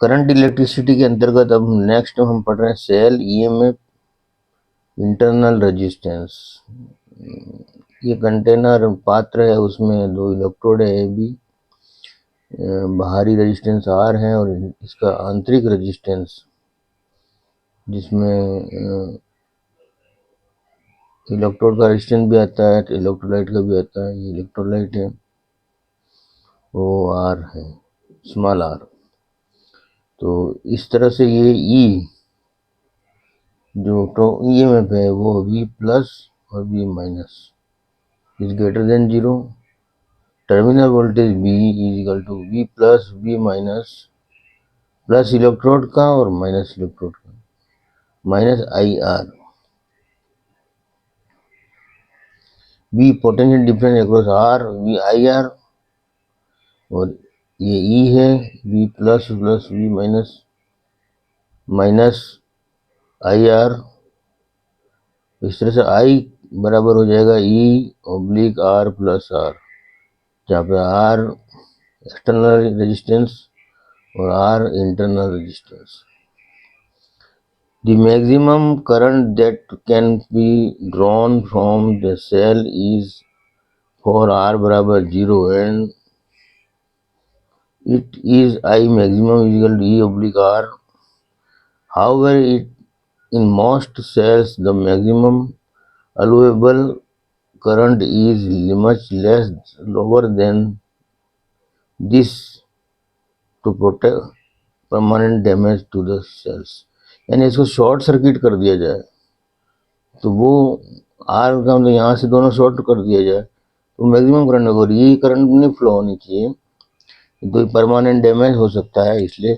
Current electricity के अंतर्गत अब नेक्स्ट हम पढ़ रहे हैं सेल ईएमएफ इंटरनल रेजिस्टेंस। ये कंटेनर पात्र है, उसमें दो इलेक्ट्रोड है ए बी, बाहरी रेजिस्टेंस आर है और इसका आंतरिक रेजिस्टेंस जिसमें इलेक्ट्रोड का रेजिस्टेंस भी आता है, इलेक्ट्रोलाइट का भी आता है। ये इलेक्ट्रोलाइट है, वो आर है, स्मॉल आर। तो इस तरह से ये ई जो ईएमएफ है वो V प्लस और V minus is greater than 0। Terminal voltage V is equal to V plus V minus, plus electrode का और माइनस इलेक्ट्रोड का, minus IR। V potential difference across R, V IR, और ये E है V plus plus V minus minus IR। इस तरह से I बराबर हो जाएगा E oblique R plus R, जहाँ पे R एक्सटर्नल रेजिस्टेंस और R internal resistance. The maximum current that can be drawn from the cell is for R बराबर 0 and it is I maximum is equal to E oblique R. However, in most cells the maximum allowable current is much less lower than this to protect permanent damage to the cells. यानी इसको short circuit कर दिया जाए तो वो are का मतलब यहाँ से दोनों शॉर्ट कर दिया जाए तो मैक्सिमम करंट होगा, ये करंट नहीं फ्लो होनी चाहिए, तो परमानेंट डैमेज हो सकता है। इसलिए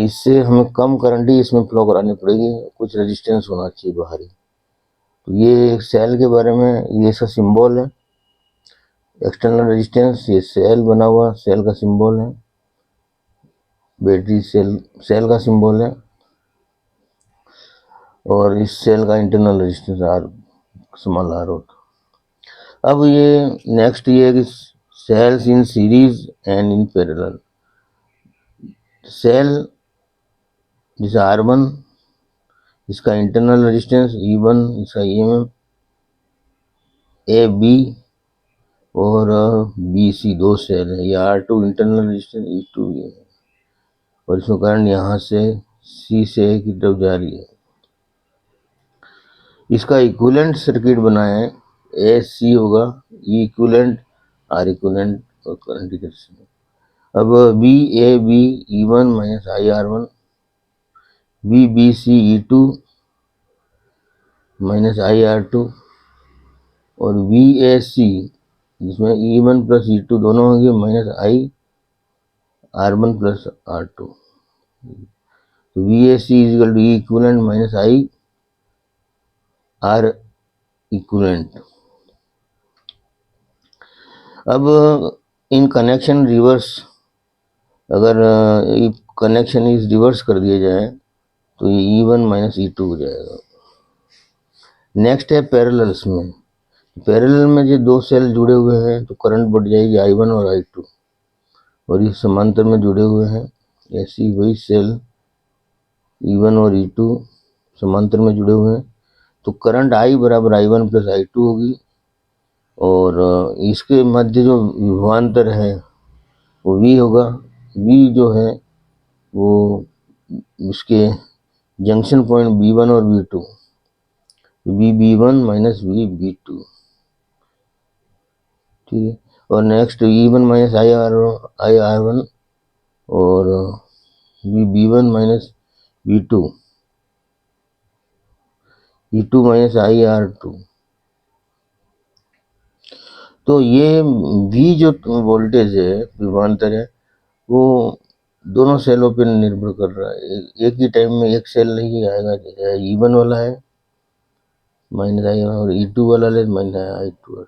इससे हमें कम करंट ही इसमें फ्लो करानी पड़ेगी, कुछ रेजिस्टेंस होना चाहिए बाहरी। तो ये सेल के बारे में ये इसका सिंबल है, एक्सटर्नल रेजिस्टेंस। ये सेल बना हुआ सेल का सिंबल है, बैटरी सेल का सिंबल है, और इस सेल का internal resistance R small R होता। अब ये नेक्स्ट ये कि cells in series and in parallel. Cell जैसे R1, इसका इंटरनल रेजिस्टेंस E1, इसका EMF AB और BC दो सेल है। ये R2 इंटरनल रेजिस्टेंस, E2 ये है, और इसमें करंट यहाँ से C से A की तरफ जा रही है। इसका इक्विवेलेंट सर्किट बनाए AC होगा, E इक्विवेलेंट R इक्विवेलेंट और करंट की तरफ से। अब VAB E1 minus IR1, VBC E2 minus IR2 और VAC जिसमें E1 प्लस E2 दोनों होंगे माइनस IR1 प्लस R2। तो VAC is equal to E equivalent minus IR equivalent. अब इन कनेक्शन रिवर्स, अगर कनेक्शन इस रिवर्स कर दिया जाए तो ये E1 माइनस E2 हो जाएगा। नेक्स्ट है पैरेलल्स में। पैरेलल में जो दो सेल जुड़े हुए हैं तो करंट बढ़ जाएगी I1 और I2, और ये समांतर में जुड़े हुए हैं। ऐसी वही सेल E1 और E2 समांतर में जुड़े हुए हैं तो करंट I बराबर I1 प्लस I2 होगी, और इसके मध्य जो विभवांतर है वो V होगा। V जो है वो उसके जंक्शन पॉइंट B1 और B2, VB1 माइनस VB2, ठीक है। और नेक्स्ट E1 माइनस IR1 और VB1 minus V2, E2 minus IR2। तो ये V जो वोल्टेज है विभवांतर है वो दोनों सेलों पर निर्भर कर रहा है। एक ही टाइम में एक सेल नहीं आएगा, E1 वाला है माइनस I और E2 वाला है माइनस I2।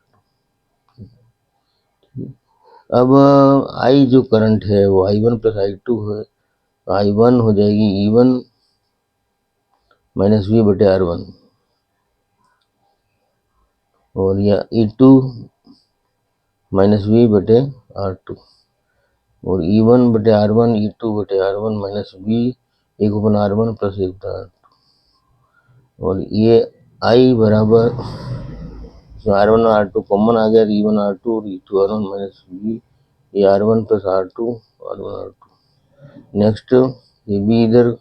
अब I जो करंट है वो I1 प्लस I2 है, I1 हो जाएगी E1 माइनस V बटे R1, और या E2 माइनस V बटे R2। और E1 बटे R1 E2 बटे R1 minus B 1/R1 plus 1/R2 और ये I बराबर R1 और R2 कॉमन आ गया, E1 R2 और E2 R1 माइनस B ये R1 plus R2 R1 R2। Next ये B इधर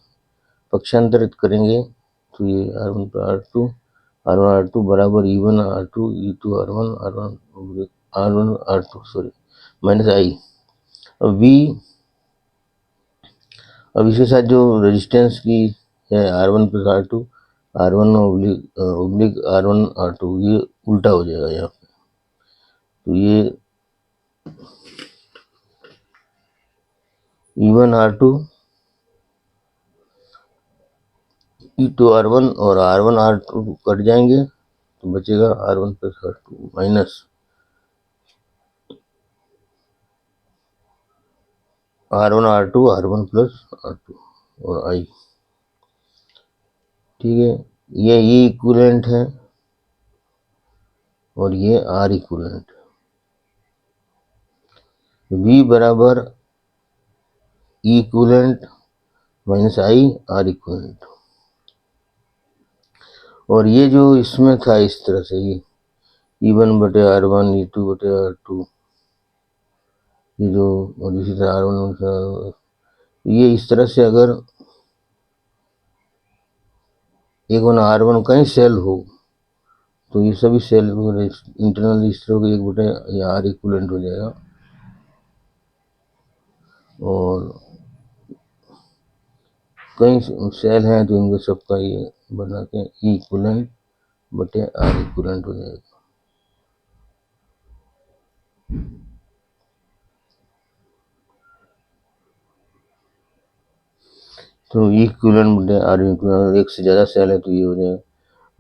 पक्षांतरित करेंगे तो ये R1 प्लस R2 बराबर E1 R2 E2 R1 R1 R2 sorry minus I। अब V, अब इसके साथ जो रेजिस्टेंस की है R1 plus R2 R1 oblique R1 R2 ये उल्टा हो जाएगा यहाँ पे, तो ये E1 R2 E2 R1 और R1 R2 कट जाएंगे तो बचेगा R1 plus R2 minus R1 R2 R1 plus R2 और I। ठीक है, ये इक्विवेलेंट है और ये R इक्विवेलेंट। V बराबर E equivalent minus I R equivalent. और ये जो इसमें था इस तरह से ये E1 बटे R1 E2 बटे R2 ये जो, और इसी तरह R1 ये इस तरह से अगर एक बना R1 कहीं सेल हो तो ये सभी सेल इंटरनल इस तरह के 1 बटे ये R इक्विवेलेंट हो जाएगा। और कई सेल हैं तो इनके सबका ये बना के E इक्विवेलेंट बटे R इक्विवेलेंट हो जाएगा। तो E इक्विवेलेंट बटे R इक्विवेलेंट, एक से ज़्यादा सेल है तो ये हो जाएगा।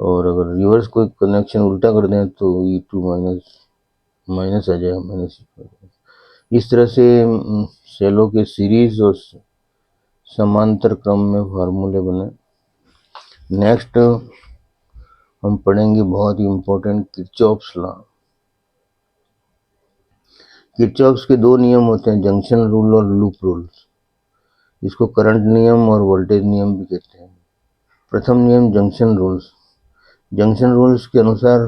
और अगर रिवर्स कोई कनेक्शन उल्टा कर दें तो E2 माइनस आ जाएगा, माइनस। इस तरह से सेलों के सीरीज और समांतर क्रम में फार्मूले बने। नेक्स्ट हम पढ़ेंगे बहुत ही इम्पोर्टेंट किरचॉफ्स लॉ। किरचॉफ्स के 2 नियम होते हैं, जंक्शन रूल और लूप रूल्स। इसको करंट नियम और वोल्टेज नियम भी कहते हैं। प्रथम नियम जंक्शन रूल्स। जंक्शन रूल्स के अनुसार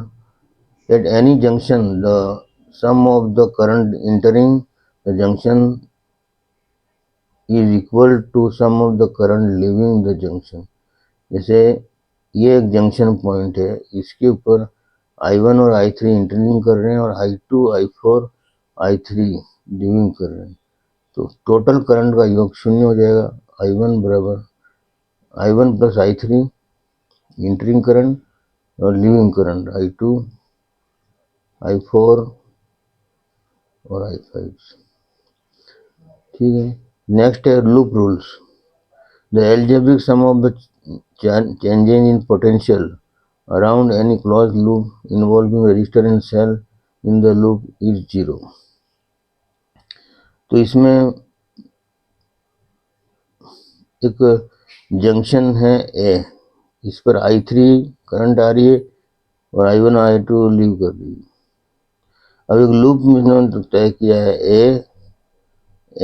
at any junction the sum of the current entering the junction is equal to sum of the current leaving the junction. जैसे ये एक जंक्शन पॉइंट है, इसके ऊपर I1 और I3 इंटरिंग कर रहे हैं और I2 I4 I3 लीविंग कर रहे हैं, तो टोटल करंट का योग 0 हो जाएगा। I1 बराबर I1 plus I3 entering current और लीविंग करंट I2 I4 और I5। ठीक है, नेक्स्ट है loop rules. The algebraic sum of the changes in potential around any closed loop involving resistor and cell in the loop is 0। तो इसमें एक junction है A, इस पर I3 करंट आ रही है और I1 I2 लीव कर रही है। अब एक लूप में इन्होंने तय किया है A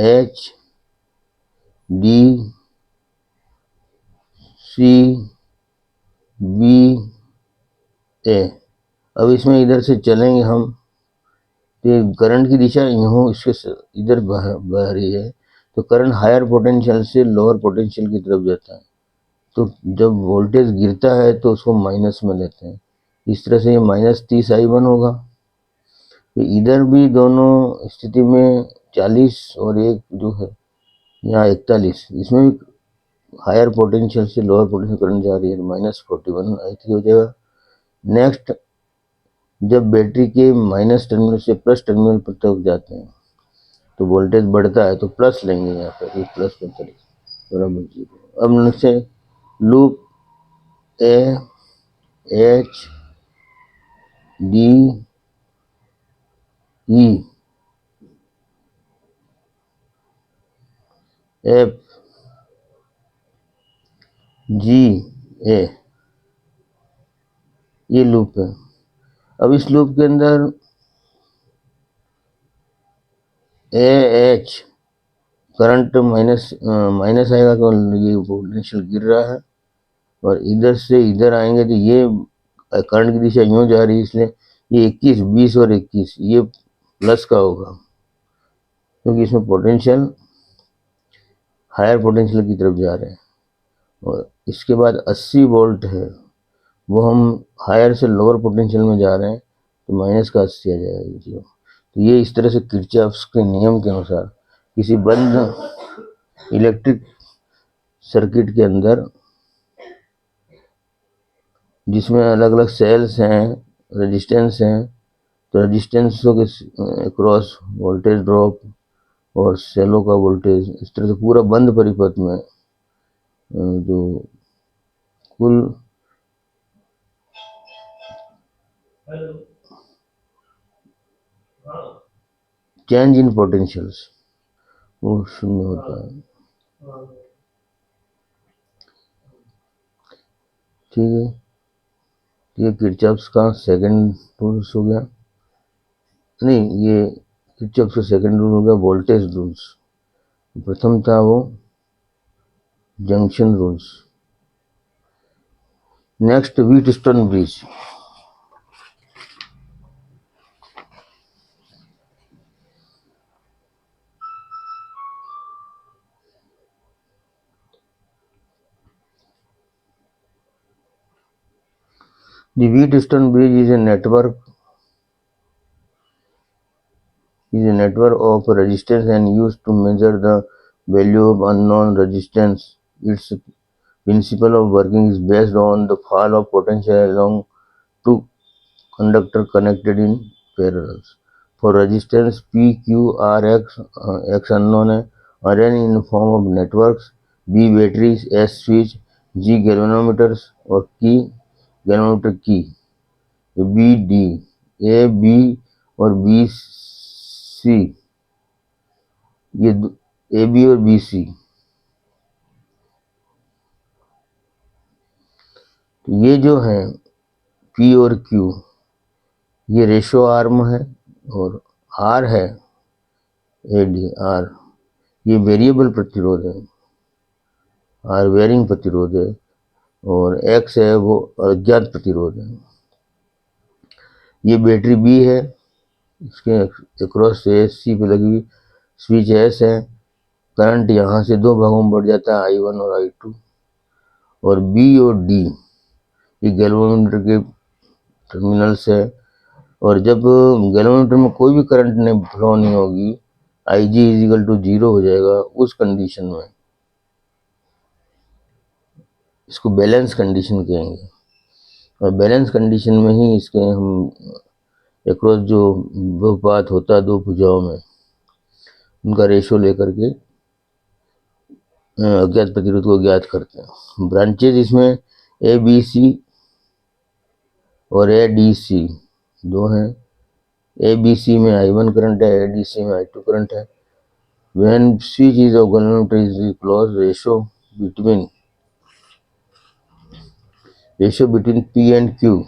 H D C B A। अब इसमें इधर से चलेंगे हम तो करंट की दिशा यूँ इसके इधर बह रही है, तो करंट हायर पोटेंशियल से लोअर पोटेंशियल की तरफ जाता है। तो जब वोल्टेज गिरता है तो उसको माइनस में लेते हैं, इस तरह से ये -30 I1 होगा। तो इधर भी दोनों स्थिति में 40 और एक जो है यहाँ 41, इसमें भी हायर पोटेंशियल से लोअर पोटेंशियल करंट जा रही है, -41 I3 हो जाएगा। नेक्स्ट, जब बैटरी के माइनस टर्मिनल से प्लस टर्मिनल पर तक जाते हैं तो वोल्टेज बढ़ता है, तो प्लस लेंगे यहाँ पर, प्लस 45 बराबर 0। अब नीचे loop A H D E F G A, ये लूप है। अब इस लूप के अंदर ए एच करंट माइनस आएगा तो ये पोटेंशियल गिर रहा है, और इधर से इधर आएंगे तो ये करंट की दिशा यूं जा रही है, इसलिए ये 21, 20 और 21 ये प्लस का होगा, क्योंकि इसमें पोटेंशियल हायर पोटेंशियल की तरफ जा रहे हैं। और इसके बाद 80 वोल्ट है, वो हम हायर से लोअर पोटेंशियल में जा रहे हैं, तो माइनस का 80 आ जाएगा जीरो। तो ये इस तरह से किरचॉफ्स के नियम के अनुसार किसी बंद इलेक्ट्रिक सर्किट के अंदर, जिसमें अलग अलग सेल्स हैं, रेजिस्टेंस हैं, तो रेजिस्टेंसों के क्रॉस वोल्टेज ड्रॉप और सेलों का वोल्टेज, इस तरह से पूरा बंद परिपथ में जो कुल चेंज इन पोटेंशियल्स वो शून्य होता है। ठीक है, ये किरचॉफ्स का सेकंड रूल्स हो गया, नहीं ये किरचॉफ्स का सेकंड रूल हो गया वोल्टेज रूल्स। प्रथम था वो junction rules. Next Wheatstone bridge. The Wheatstone bridge is a network of resistance and used to measure the value of unknown resistance. Its principle of working is based on the fall of potential along two conductors connected in parallel. For resistance P, Q, R, X unknown है, arranged in the form of networks, B batteries, S switch, G galvanometers और K galvanometer key, B D, A B और B C, ये A B और B सी, तो ये जो है P और क्यू, ये रेशो आर्म है, और आर है ए डी आर, ये वेरिएबल प्रतिरोध है, आर वेरिंग प्रतिरोध है, और एक्स है वो अज्ञात प्रतिरोध है। ये बैटरी बी है, इसके अक्रॉस एस सी पे लगी हुई स्विच एस है, करंट यहाँ से दो भागों में बढ़ जाता है, आई वन और आई टू। और बी और डी ये गैल्वेनोमीटर के टर्मिनल्स है, और जब गैल्वेनोमीटर में कोई भी करंट नहीं फ्लो नहीं होगी, आई जी इजिकल टू जीरो हो जाएगा, उस कंडीशन में इसको बैलेंस कंडीशन कहेंगे। और बैलेंस कंडीशन में ही इसके हम अक्रॉस जो बहुपात होता है दो भुजाओं में, उनका रेशो लेकर के अज्ञात प्रतिरोध को ज्ञात करते हैं। ब्रांचेज इसमें ए बी सी और ए डी सी दो हैं। ए बी सी में आई वन करंट है, ए डी सी में आई टू करंट है। When switch is of galvanometer is closed, ratio between P and Q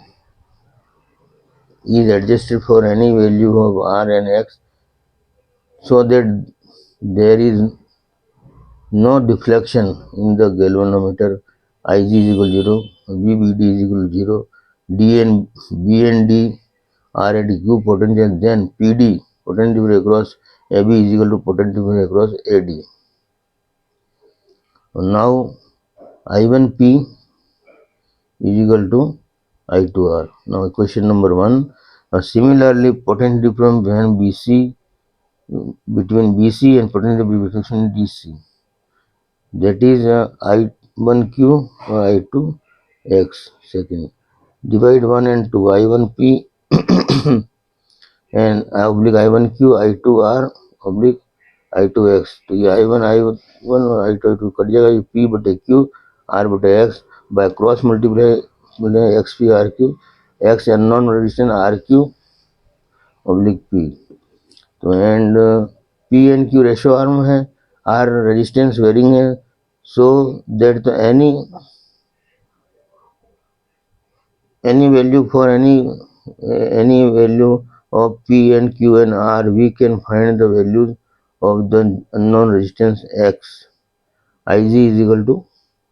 is adjusted for any value of R and X, so that there is no deflection in the galvanometer. Ig is equal to 0, VBD is equal to 0, D and B and D are at Q potential, then PD potential across AB is equal to potential across AD. Now I1P is equal to I2R. Now question number 1. Similarly, potential difference between BC and potential between DC, that is I1Q or I2X. Second, divide 1 and 2, I1P and oblique I1Q, I2R oblique I2X. तो ये I1 और I2 cut जाएगा, ये P बटे Q R बटे X by cross multiply x P R Q, x unknown resistance R Q oblique P. तो and P and Q ratio arm है, R resistance varying है, so that any value for any value of P and Q and R, we can find the values of the unknown resistance X, I G is equal to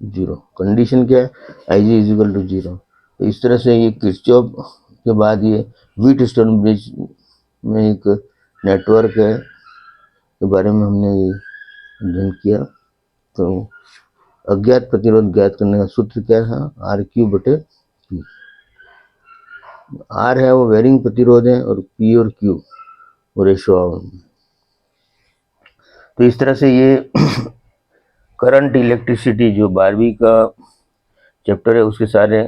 0। Condition क्या है? I G is equal to 0। तो इस तरह से ये Kirchhoff के बाद ये व्हीटस्टोन ब्रिज में एक नेटवर्क है के बारे में हमने ये अध्ययन किया। तो अज्ञात प्रतिरोध ज्ञात करने का सूत्र क्या है? आर क्यू बटे पी। आर है वो वेरिंग प्रतिरोध है और पी और क्यू वो रेशो। तो इस तरह से ये करंट इलेक्ट्रिसिटी जो 12वीं का चैप्टर है उसके सारे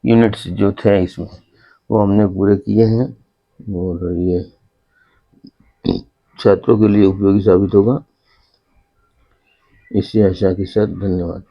यूनिट्स जो थे इसमें वो हमने पूरे किए हैं और ये छात्रों के लिए उपयोगी साबित होगा। इसी आशा के साथ धन्यवाद।